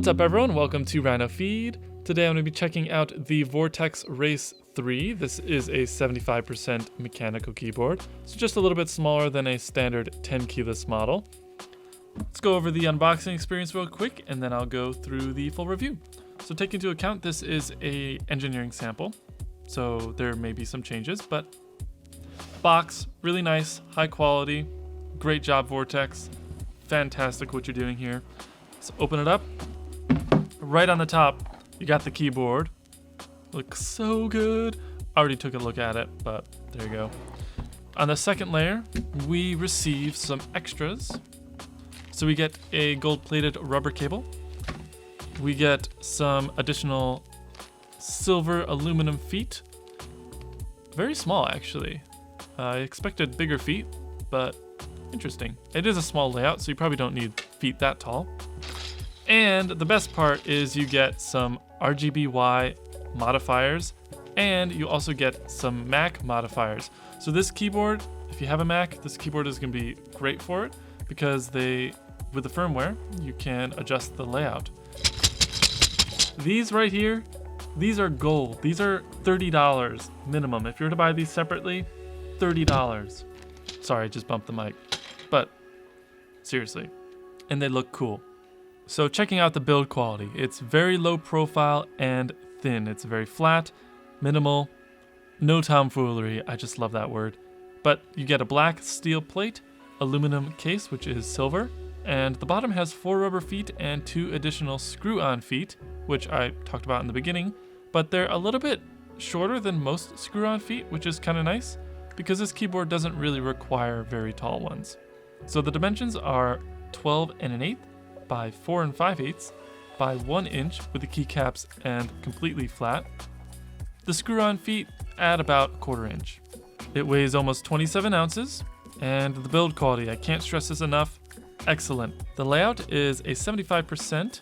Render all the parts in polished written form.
What's up everyone, welcome to Rhinofeed. Today I'm going to be checking out the Vortex Race 3. This is a 75% mechanical keyboard, so just a little bit smaller than a standard 10 keyless model. Let's go over the unboxing experience real quick and then I'll go through the full review. So take into account this is a engineering sample, so there may be some changes, but box, really nice, high quality, great job Vortex, fantastic what you're doing here. So open it up. Right on the top, you got the keyboard. Looks so good. I already took a look at it, but there you go. On the second layer, we receive some extras. So we get a gold-plated rubber cable. We get some additional silver aluminum feet. Very small, actually. I expected bigger feet, but interesting. It is a small layout, so you probably don't need feet that tall. And the best part is you get some RGBY modifiers, and you also get some Mac modifiers. So this keyboard, if you have a Mac, this keyboard is going to be great for it because with the firmware, you can adjust the layout. These right here, these are gold. These are $30 minimum. If you were to buy these separately, $30. Sorry, I just bumped the mic, but seriously, and they look cool. So checking out the build quality, it's very low profile and thin. It's very flat, minimal, no tomfoolery. I just love that word. But you get a black steel plate, aluminum case, which is silver, and the bottom has 4 rubber feet and 2 additional screw-on feet, which I talked about in the beginning, but they're a little bit shorter than most screw-on feet, which is kind of nice because this keyboard doesn't really require very tall ones. So the dimensions are 12 1/8 by 4 5/8 by 1 inch with the keycaps and completely flat. The screw-on feet add about 1/4 inch. It weighs almost 27 ounces, and the build quality, I can't stress this enough, excellent. The layout is a 75%,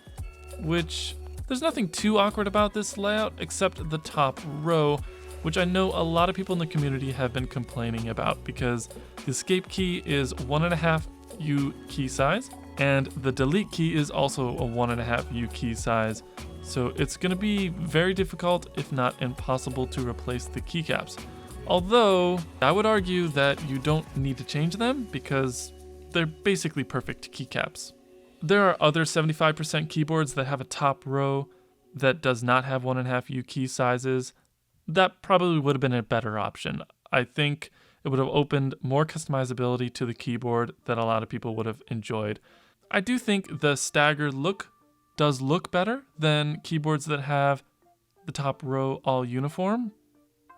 which there's nothing too awkward about this layout except the top row, which I know a lot of people in the community have been complaining about because the escape key is 1.5 U key size, and the delete key is also a 1.5 U key size. So it's going to be very difficult, if not impossible, to replace the keycaps. Although, I would argue that you don't need to change them because they're basically perfect keycaps. There are other 75% keyboards that have a top row that does not have 1.5 U key sizes. That probably would have been a better option. I think it would have opened more customizability to the keyboard that a lot of people would have enjoyed. I do think the staggered look does look better than keyboards that have the top row all uniform,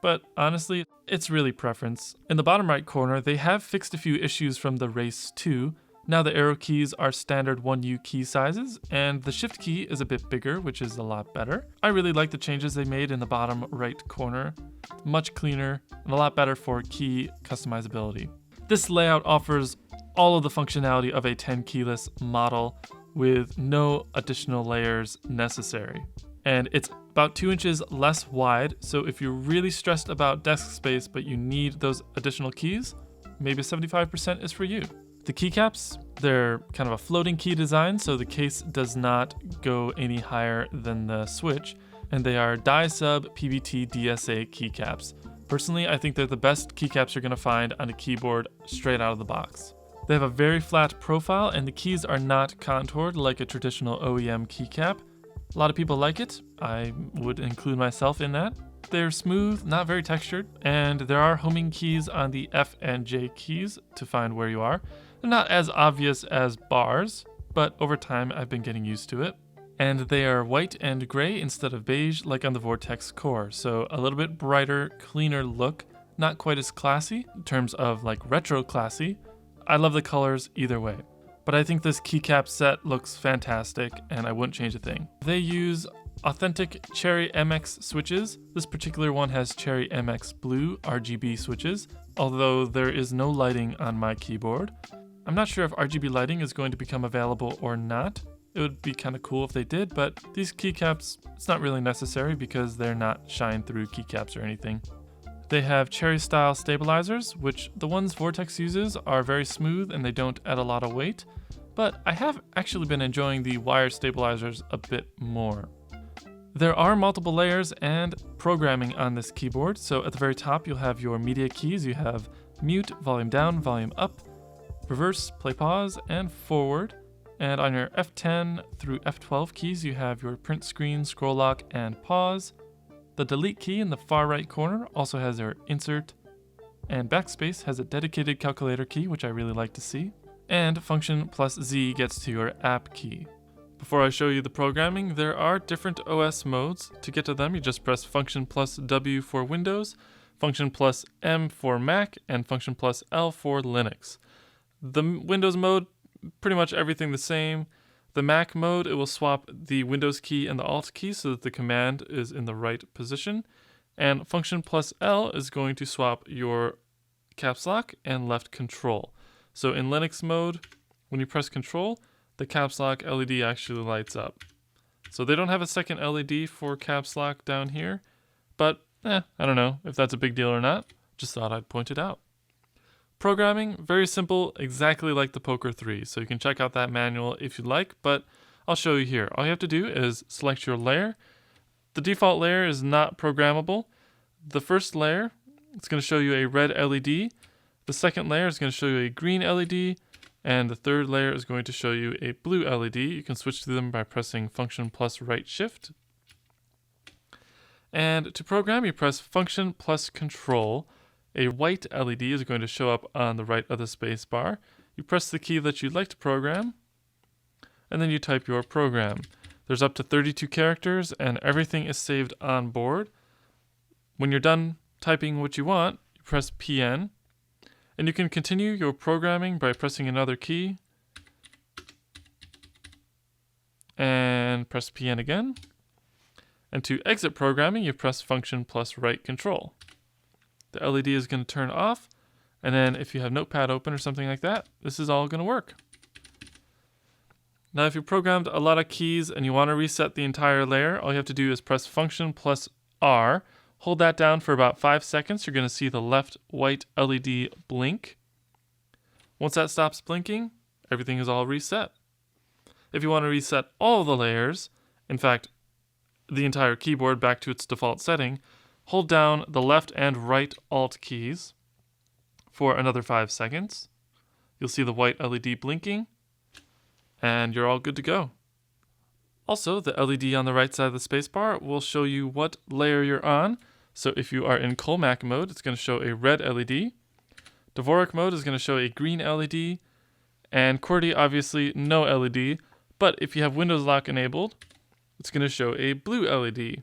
but honestly, it's really preference. In the bottom right corner, they have fixed a few issues from the Race 2. Now the arrow keys are standard 1U key sizes, and the shift key is a bit bigger, which is a lot better. I really like the changes they made in the bottom right corner. Much cleaner and a lot better for key customizability. This layout offers all of the functionality of a 10 keyless model with no additional layers necessary. And it's about 2 inches less wide, so if you're really stressed about desk space but you need those additional keys, maybe 75% is for you. The keycaps, they're kind of a floating key design, so the case does not go any higher than the switch, and they are die-sub PVT DSA keycaps. Personally, I think they're the best keycaps you're going to find on a keyboard straight out of the box. They have a very flat profile, and the keys are not contoured like a traditional OEM keycap. A lot of people like it. I would include myself in that. They're smooth, not very textured, and there are homing keys on the F and J keys to find where you are. They're not as obvious as bars, but over time I've been getting used to it. And they are white and gray instead of beige like on the Vortex Core, so a little bit brighter, cleaner look, not quite as classy in terms of like retro classy. I love the colors either way, but I think this keycap set looks fantastic and I wouldn't change a thing. They use authentic Cherry MX switches. This particular one has Cherry MX Blue RGB switches, although there is no lighting on my keyboard. I'm not sure if RGB lighting is going to become available or not. It would be kind of cool if they did, but these keycaps, it's not really necessary because they're not shine-through keycaps or anything. They have cherry-style stabilizers, which the ones Vortex uses are very smooth and they don't add a lot of weight. but I have actually been enjoying the wire stabilizers a bit more. There are multiple layers and programming on this keyboard. So at the very top, you'll have your media keys. You have mute, volume down, volume up, reverse, play pause, and forward. And on your F10 through F12 keys, you have your print screen, scroll lock, and pause. The delete key in the far right corner also has your insert, and backspace has a dedicated calculator key, which I really like to see. And function plus Z gets to your app key. Before I show you the programming, there are different OS modes. To get to them, you just press function plus W for Windows, function plus M for Mac, and function plus L for Linux. The Windows mode, pretty much everything the same. The Mac mode, it will swap the Windows key and the Alt key so that the command is in the right position. And function plus L is going to swap your caps lock and left control. So in Linux mode, when you press control, the caps lock LED actually lights up. So they don't have a second LED for caps lock down here, but I don't know if that's a big deal or not. Just thought I'd point it out. Programming, very simple, exactly like the Poker 3. So you can check out that manual if you'd like, but I'll show you here. All you have to do is select your layer. The default layer is not programmable. The first layer, it's going to show you a red LED. The second layer is going to show you a green LED. And the third layer is going to show you a blue LED. You can switch to them by pressing function plus right shift. And to program, you press function plus control. A white LED is going to show up on the right of the space bar. You press the key that you'd like to program, and then you type your program. There's up to 32 characters, and everything is saved on board. When you're done typing what you want, you press PN. And you can continue your programming by pressing another key and press PN again. And to exit programming, you press function plus right control. The LED is going to turn off, and then if you have Notepad open or something like that, this is all going to work. Now if you programmed a lot of keys and you want to reset the entire layer, all you have to do is press function plus R. Hold that down for about 5 seconds. You're going to see the left white LED blink. Once that stops blinking, everything is all reset. If you want to reset all the layers, in fact, the entire keyboard back to its default setting, hold down the left and right Alt keys for another 5 seconds. You'll see the white LED blinking, and you're all good to go. Also, the LED on the right side of the spacebar will show you what layer you're on. So if you are in Colmac mode, it's going to show a red LED. Dvorak mode is going to show a green LED. And QWERTY, obviously, no LED. But if you have Windows Lock enabled, it's going to show a blue LED.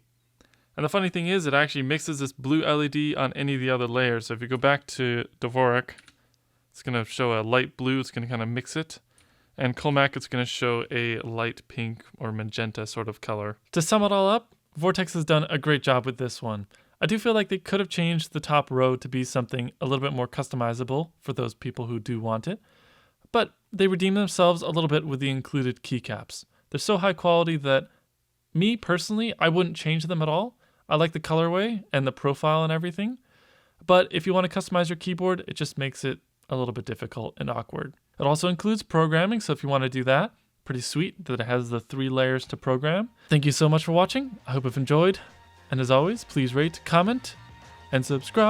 And the funny thing is, it actually mixes this blue LED on any of the other layers. So if you go back to Dvorak, it's going to show a light blue. It's going to kind of mix it. And Colmac, it's going to show a light pink or magenta sort of color. To sum it all up, Vortex has done a great job with this one. I do feel like they could have changed the top row to be something a little bit more customizable for those people who do want it. But they redeem themselves a little bit with the included keycaps. They're so high quality that me personally, I wouldn't change them at all. I like the colorway and the profile and everything. But if you want to customize your keyboard, it just makes it a little bit difficult and awkward. It also includes programming, so if you want to do that, pretty sweet that it has the 3 layers to program. Thank you so much for watching. I hope you've enjoyed. And as always, please rate, comment, and subscribe.